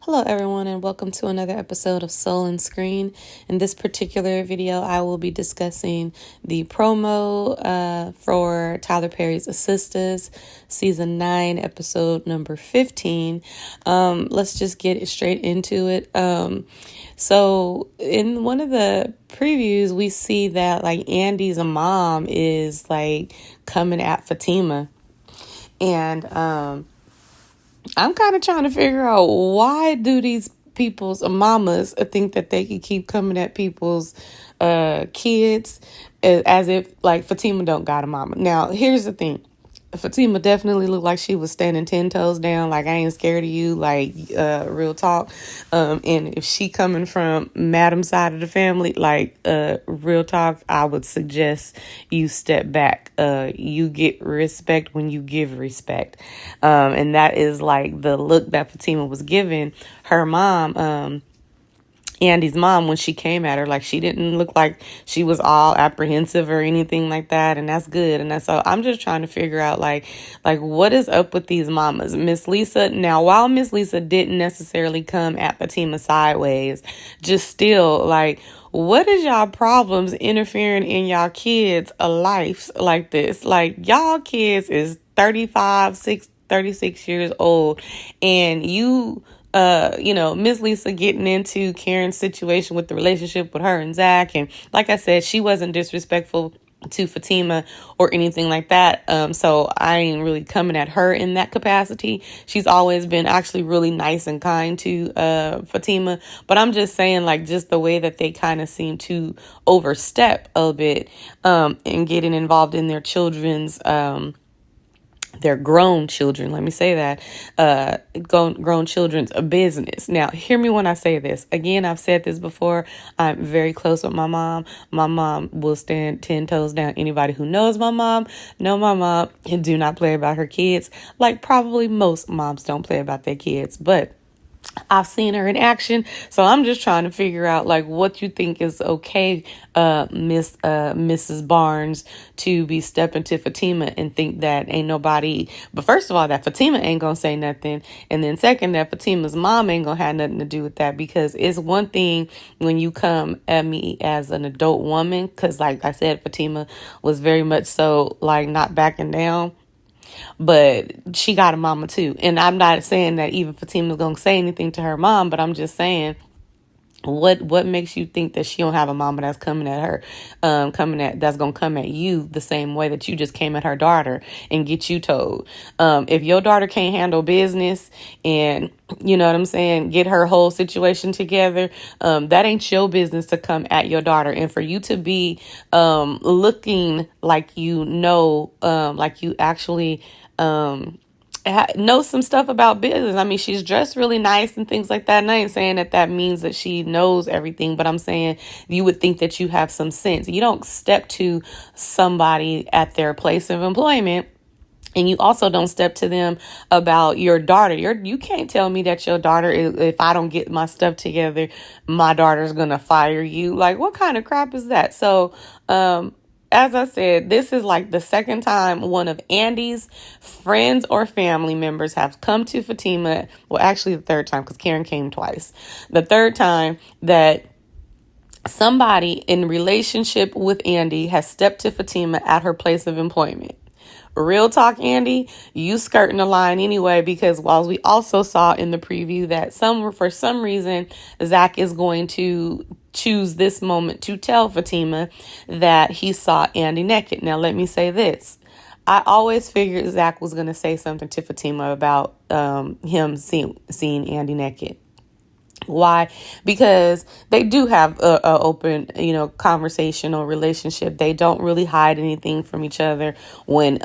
Hello everyone and welcome to another episode of Soul and Screen. In this particular video, I will be discussing the promo for Tyler Perry's Sista, Season 9, Episode number 15. Let's just get straight into it. So in one of the previews, we see that like Andy's mom is like coming at Fatima. And I'm kind of trying to figure out, why do these people's mamas think that they can keep coming at people's kids as if like Fatima don't got a mama. Now, here's the thing. Fatima definitely looked like she was standing 10 toes down, like I ain't scared of you, like real talk. And if she coming from Madam's side of the family, like real talk, I would suggest you step back. You get respect when you give respect. And that is like the look that Fatima was giving her mom, Andy's mom, when she came at her. Like, she didn't look like she was all apprehensive or anything like that, and that's good. And that's so I'm just trying to figure out like what is up with these mamas. Miss Lisa, now while Miss Lisa didn't necessarily come at Fatima sideways, just still like, what is y'all problems interfering in y'all kids' lives like this? Like, y'all kids is 36 years old, and Miss Lisa getting into Karen's situation with the relationship with her and Zach. And like I said, she wasn't disrespectful to Fatima or anything like that. So I ain't really coming at her in that capacity. She's always been actually really nice and kind to Fatima. But I'm just saying, like, just the way that they kind of seem to overstep a bit and getting involved in their children's they're grown children, let me say that, grown children's business. Now, hear me when I say this. Again, I've said this before. I'm very close with my mom. My mom will stand 10 toes down. Anybody who knows my mom, know my mom, and do not play about her kids. Like, probably most moms don't play about their kids, but I've seen her in action. So I'm just trying to figure out like what you think is okay, Mrs. Barnes, to be stepping to Fatima and think that ain't nobody. But first of all, that Fatima ain't gonna say nothing. And then second, that Fatima's mom ain't gonna have nothing to do with that, because it's one thing when you come at me as an adult woman, because like I said, Fatima was very much so like not backing down. But she got a mama too. And I'm not saying that even Fatima's going to say anything to her mom, but I'm just saying, what makes you think that she don't have a mama that's coming at her, that's going to come at you the same way that you just came at her daughter and get you told? If your daughter can't handle business and, you know what I'm saying, get her whole situation together, that ain't your business to come at your daughter. And for you to be looking like like you actually know some stuff about business. I mean, she's dressed really nice and things like that. And I ain't saying that means that she knows everything, but I'm saying you would think that you have some sense. You don't step to somebody at their place of employment, and you also don't step to them about your daughter. You can't tell me that your daughter, if I don't get my stuff together, my daughter's going to fire you. Like, what kind of crap is that? So, as I said, this is like the second time one of Andy's friends or family members have come to Fatima. Well, actually the third time, because Karen came twice. The third time that somebody in relationship with Andy has stepped to Fatima at her place of employment. Real talk, Andy, you skirting the line anyway, because while we also saw in the preview that for some reason, Zach is going to choose this moment to tell Fatima that he saw Andy naked. Now, let me say this. I always figured Zach was going to say something to Fatima about him seeing Andy naked. Why? Because they do have a open, conversational relationship. They don't really hide anything from each other when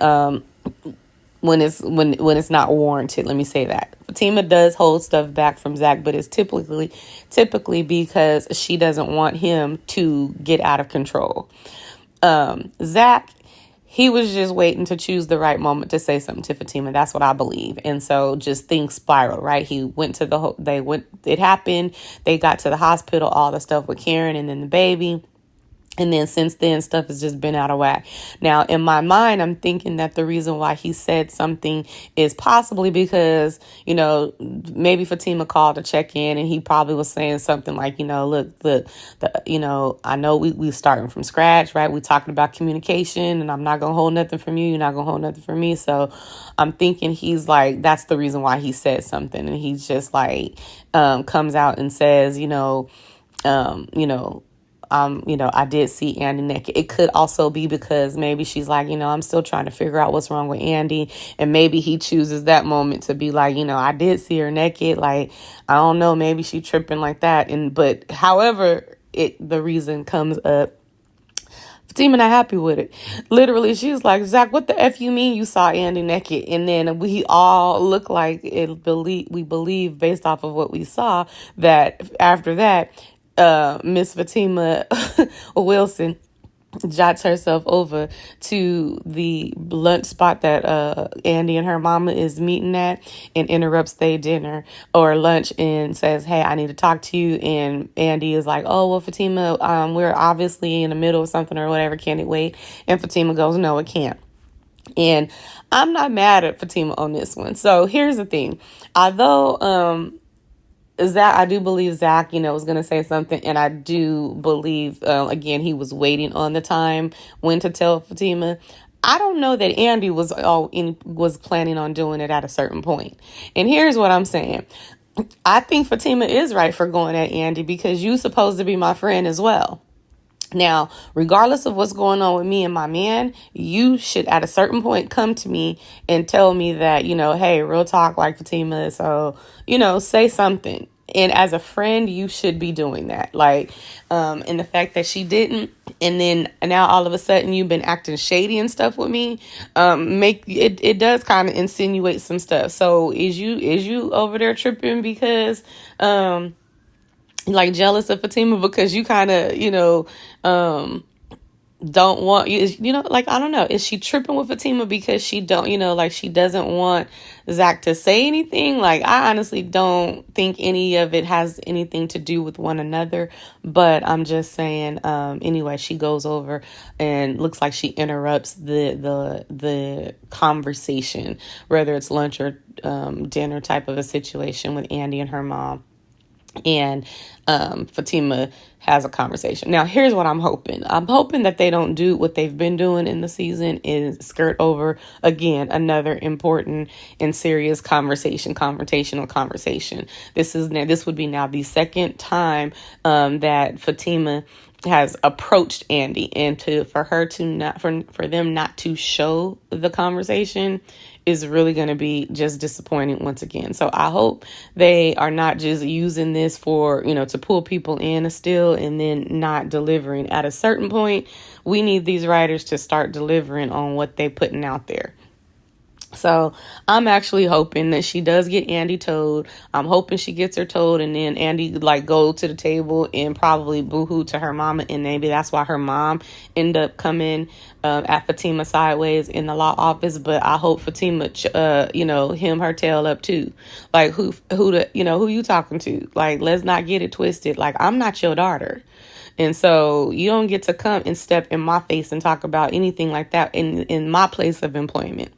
it's not warranted. Let me say that. Fatima does hold stuff back from Zach, but it's typically because she doesn't want him to get out of control. Zach, he was just waiting to choose the right moment to say something to Fatima. That's what I believe. And so just things spiral, right? He went to it happened. They got to the hospital, all the stuff with Karen and then the baby. And then since then, stuff has just been out of whack. Now, in my mind, I'm thinking that the reason why he said something is possibly because, maybe Fatima called to check in and he probably was saying something like, I know we starting from scratch, right? We talking about communication and I'm not going to hold nothing from you. You're not going to hold nothing from me. So I'm thinking he's like, that's the reason why he said something. And he's just like, comes out and says, I did see Andy naked. It could also be because maybe she's like, I'm still trying to figure out what's wrong with Andy. And maybe he chooses that moment to be like, I did see her naked. Like, I don't know, maybe she tripping like that. But however the reason comes up, Fatima not happy with it. Literally, she was like, Zach, what the F you mean you saw Andy naked? And then we all look like we believe based off of what we saw that after that, Miss Fatima Wilson jots herself over to the lunch spot that Andy and her mama is meeting at and interrupts their dinner or lunch and says, hey, I need to talk to you. And Andy is like, oh, well, Fatima, we're obviously in the middle of something or whatever. Can it wait? And Fatima goes, no, it can't. And I'm not mad at Fatima on this one. So here's the thing. Although Zach, I do believe Zach, was going to say something. And I do believe, again, he was waiting on the time when to tell Fatima. I don't know that Andy was planning on doing it at a certain point. And here's what I'm saying. I think Fatima is right for going at Andy because you're supposed to be my friend as well. Now, regardless of what's going on with me and my man, you should at a certain point come to me and tell me that, hey, real talk like Fatima. So, say something. And as a friend, you should be doing that. Like, and the fact that she didn't, and then now all of a sudden you've been acting shady and stuff with me, it does kind of insinuate some stuff. So is you over there tripping because, like jealous of Fatima because you kind of, don't want like, I don't know. Is she tripping with Fatima because she don't, like she doesn't want Zach to say anything? Like, I honestly don't think any of it has anything to do with one another, but I'm just saying, anyway, she goes over and looks like she interrupts the conversation, whether it's lunch or, dinner type of a situation with Andy and her mom. And Fatima has a conversation. Now, here's what I'm hoping. I'm hoping that they don't do what they've been doing in the season is skirt over, again, another important and serious confrontational conversation. This would be now the second time that Fatima has approached Andy, and for them not to show the conversation is really going to be just disappointing once again. So I hope they are not just using this for, to pull people in still and then not delivering. At a certain point, we need these writers to start delivering on what they're putting out there. So I'm actually hoping that she does get Andy told. I'm hoping she gets her told, and then Andy go to the table and probably boohoo to her mama, and maybe that's why her mom end up coming at Fatima sideways in the law office. But I hope Fatima, hem her tail up too. Like who you talking to? Like, let's not get it twisted. Like, I'm not your daughter. And so you don't get to come and step in my face and talk about anything like that in my place of employment.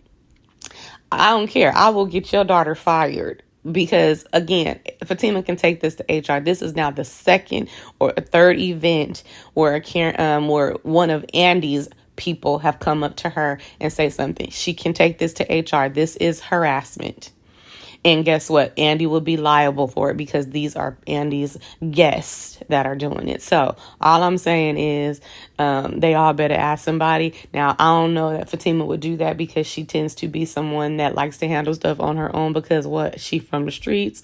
I don't care. I will get your daughter fired because, again, Fatima can take this to HR. This is now the second or third event where one of Andy's people have come up to her and say something. She can take this to HR. This is harassment. And guess what? Andy will be liable for it because these are Andy's guests that are doing it. So all I'm saying is they all better ask somebody. Now, I don't know that Fatima would do that because she tends to be someone that likes to handle stuff on her own because she from the streets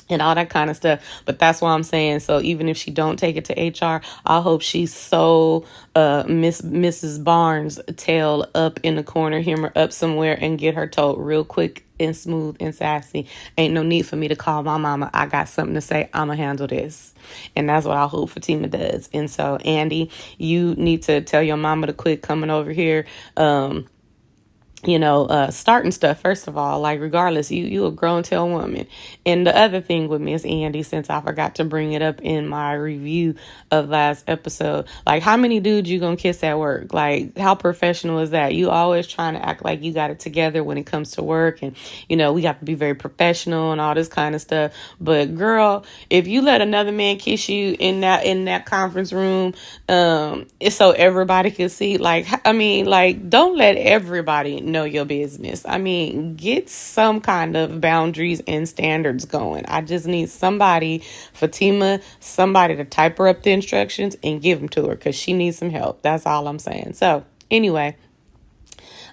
and all that kind of stuff. But that's why I'm saying, so even if she don't take it to HR, I hope she's so Mrs. Barnes' tail up in the corner, hammer up somewhere, and get her told real quick and smooth and sassy. Ain't no need for me to call my mama. I got something to say. I'ma handle this. And that's what I hope Fatima does. And so, Andy, you need to tell your mama to quit coming over here starting stuff. First of all, like, regardless, you a grown tail woman. And the other thing with Miss Andy, since I forgot to bring it up in my review of last episode, like, how many dudes you gonna kiss at work? Like, how professional is that? You always trying to act like you got it together when it comes to work, and we got to be very professional and all this kind of stuff. But girl, if you let another man kiss you in that conference room, it's so everybody can see. Like, I mean, like, don't let everybody know your business. I mean, get some kind of boundaries and standards going. I just need Fatima, somebody to type her up the instructions and give them to her, because she needs some help. That's all I'm saying. So anyway,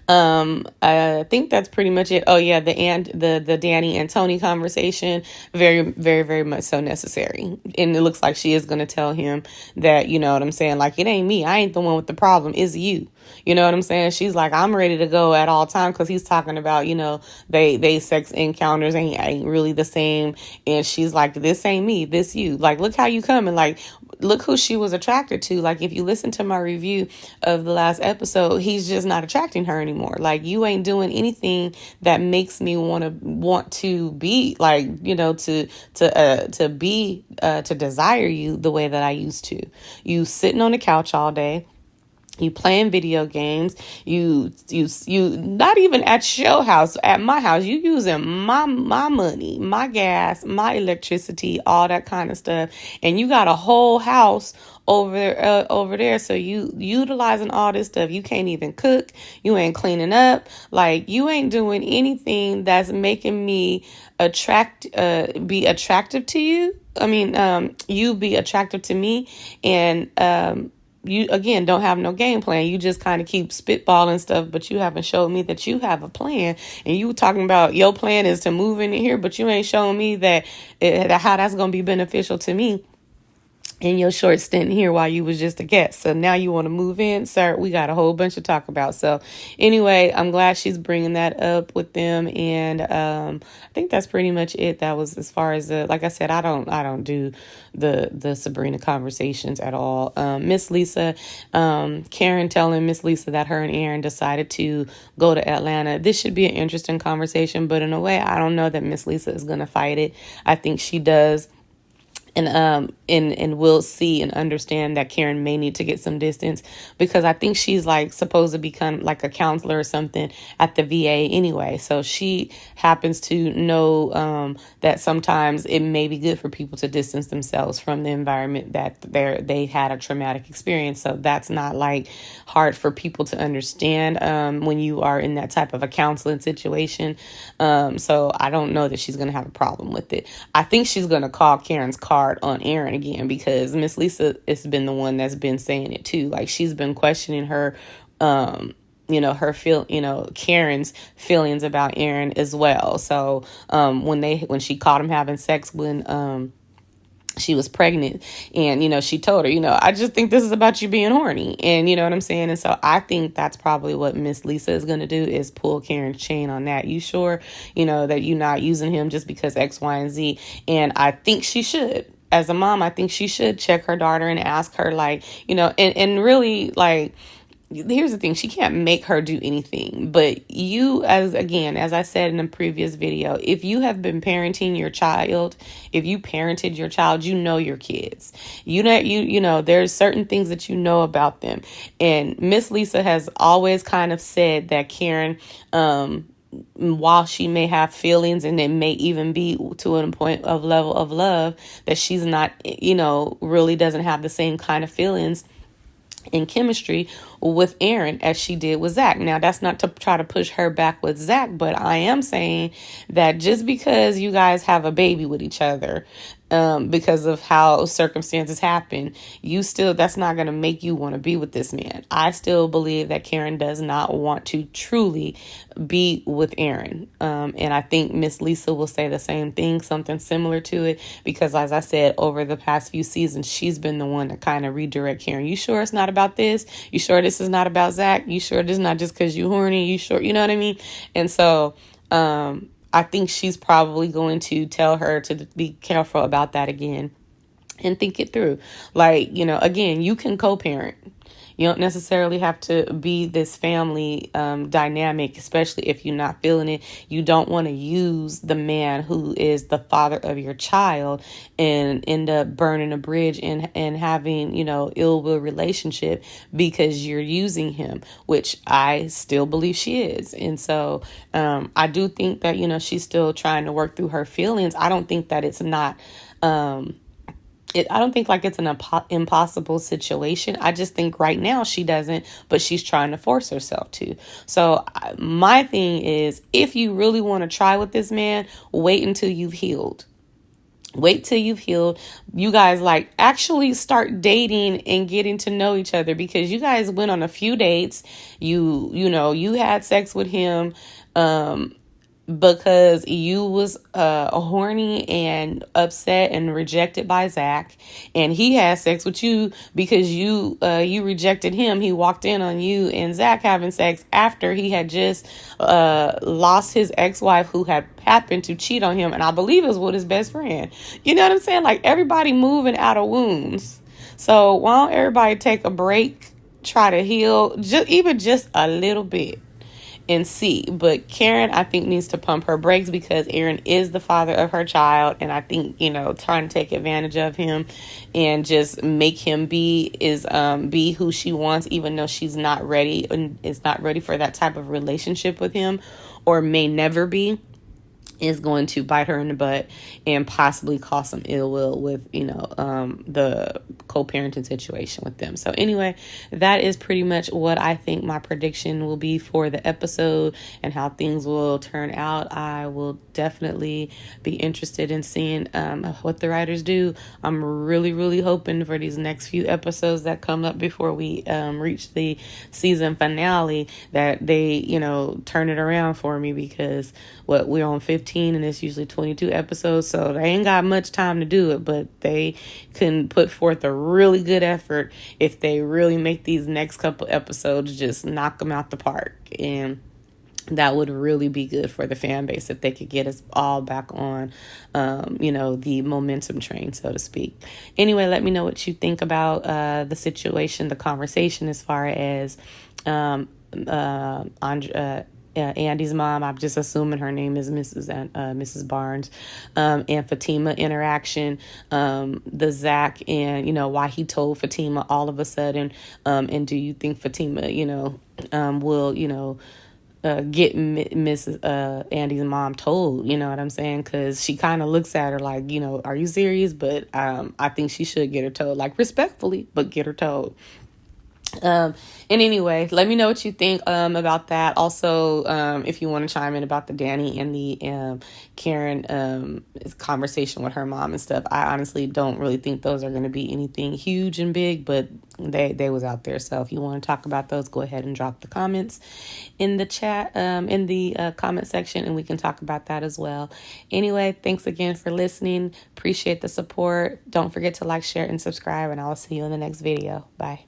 I think that's pretty much it. Oh yeah, the Danny and Toni conversation, very, very, very much so necessary. And it looks like she is gonna tell him that, you know what I'm saying, like, it ain't me, I ain't the one with the problem, it's you. You know what I'm saying? She's like, I'm ready to go at all time, because he's talking about, they sex encounters ain't really the same. And she's like, this ain't me, this you. Like, look how you coming. Like, look who she was attracted to. Like, if you listen to my review of the last episode, he's just not attracting her anymore. Like, you ain't doing anything that makes me want to be like, to desire you the way that I used to. You sitting on the couch all day. You playing video games, you not even at your house, at my house, you using my money, my gas, my electricity, all that kind of stuff. And you got a whole house over there. So you utilizing all this stuff. You can't even cook. You ain't cleaning up. Like, you ain't doing anything that's making me be attractive to you. I mean, you be attractive to me. And, you, again, don't have no game plan. You just kind of keep spitballing stuff, but you haven't showed me that you have a plan. And you talking about your plan is to move in here, but you ain't showing me how that's going to be beneficial to me in your short stint here while you was just a guest. So now you want to move in, sir. We got a whole bunch to talk about. So anyway, I'm glad she's bringing that up with them. And I think that's pretty much it. That was as far as like I said, I don't do the Sabrina conversations at all. Miss Lisa, Karen telling Miss Lisa that her and Aaron decided to go to Atlanta. This should be an interesting conversation, but in a way, I don't know that Miss Lisa is going to fight it. I think she does. And we'll see and understand that Karen may need to get some distance, because I think she's like supposed to become like a counselor or something at the VA anyway. So she happens to know that sometimes it may be good for people to distance themselves from the environment that they had a traumatic experience. So that's not like hard for people to understand when you are in that type of a counseling situation. So I don't know that she's going to have a problem with it. I think she's going to call Karen's card on Aaron again, because Miss Lisa has been the one that's been saying it too. Like, she's been questioning her, Karen's feelings about Aaron as well. So when she caught him having sex when she was pregnant, and she told her, I just think this is about you being horny, and you know what I'm saying. And so I think that's probably what Miss Lisa is going to do, is pull Karen's chain on that. You sure that you're not using him just because X, Y, and Z? And I think she should. As a mom, I think she should check her daughter and ask her, like, and really, like, here's the thing, she can't make her do anything, but you, as I said in a previous video, if you have been parenting your child, if you parented your child, your kids, there's certain things that about them. And Miss Lisa has always kind of said that Karen, while she may have feelings, and it may even be to a point of level of love, that she's not, really doesn't have the same kind of feelings in chemistry with Aaron as she did with Zach. Now, that's not to try to push her back with Zach, but I am saying that just because you guys have a baby with each other, because of how circumstances happen, that's not going to make you want to be with this man. I still believe that Karen does not want to truly be with Aaron. And I think Miss Lisa will say the same thing, something similar to it, because as I said, over the past few seasons, she's been the one to kind of redirect Karen. You sure it's not about this? You sure this is not about Zach? You sure this is not just because you horny? You sure? You know what I mean? And so, I think she's probably going to tell her to be careful about that again and think it through. Like, again, you can co-parent. You don't necessarily have to be this family dynamic, especially if you're not feeling it. You don't want to use the man who is the father of your child and end up burning a bridge and having, ill will relationship because you're using him, which I still believe she is. And so I do think that, she's still trying to work through her feelings. I don't think that it's not, I don't think like it's an impossible situation. I just think right now she doesn't, but she's trying to force herself to. So my thing is, if you really want to try with this man, wait until you've healed. Wait till you've healed. You guys actually start dating and getting to know each other, because you guys went on a few dates. You had sex with him because you was horny and upset and rejected by Zach, and he had sex with you because you rejected him. He walked in on you and Zach having sex after he had just lost his ex-wife, who had happened to cheat on him, and I believe it was with his best friend. You know what I'm saying? Like, everybody moving out of wounds. So why don't everybody take a break, try to heal, just a little bit, and see. But Karen, I think, needs to pump her brakes, because Aaron is the father of her child, and I think, trying to take advantage of him and just make him be who she wants, even though she's not ready and is not ready for that type of relationship with him, or may never be, is going to bite her in the butt and possibly cause some ill will with, the co-parenting situation with them. So anyway, that is pretty much what I think my prediction will be for the episode and how things will turn out. I will definitely be interested in seeing what the writers do. I'm really, really hoping for these next few episodes that come up before we reach the season finale, that they, turn it around for me, because we're on 15 and it's usually 22 episodes, so they ain't got much time to do it, but they can put forth a really good effort if they really make these next couple episodes just knock them out the park. And that would really be good for the fan base if they could get us all back on, the momentum train, so to speak. Anyway, let me know what you think about the situation, the conversation, as far as Andy's mom. I'm just assuming her name is Mrs. Barnes, and Fatima interaction, the Zach, and why he told Fatima all of a sudden, and do you think Fatima will get Mrs. Andy's mom told? You know what I'm saying? Because she kind of looks at her like, are you serious? But I think she should get her told, like, respectfully, but get her told. And anyway, let me know what you think about that. Also, if you want to chime in about the Danny and the Karen conversation with her mom and stuff, I honestly don't really think those are going to be anything huge and big, but they was out there. So if you want to talk about those, go ahead and drop the comments in the chat, in the comment section, and we can talk about that as well. Anyway, thanks again for listening. Appreciate the support. Don't forget to like, share, and subscribe, and I'll see you in the next video. Bye.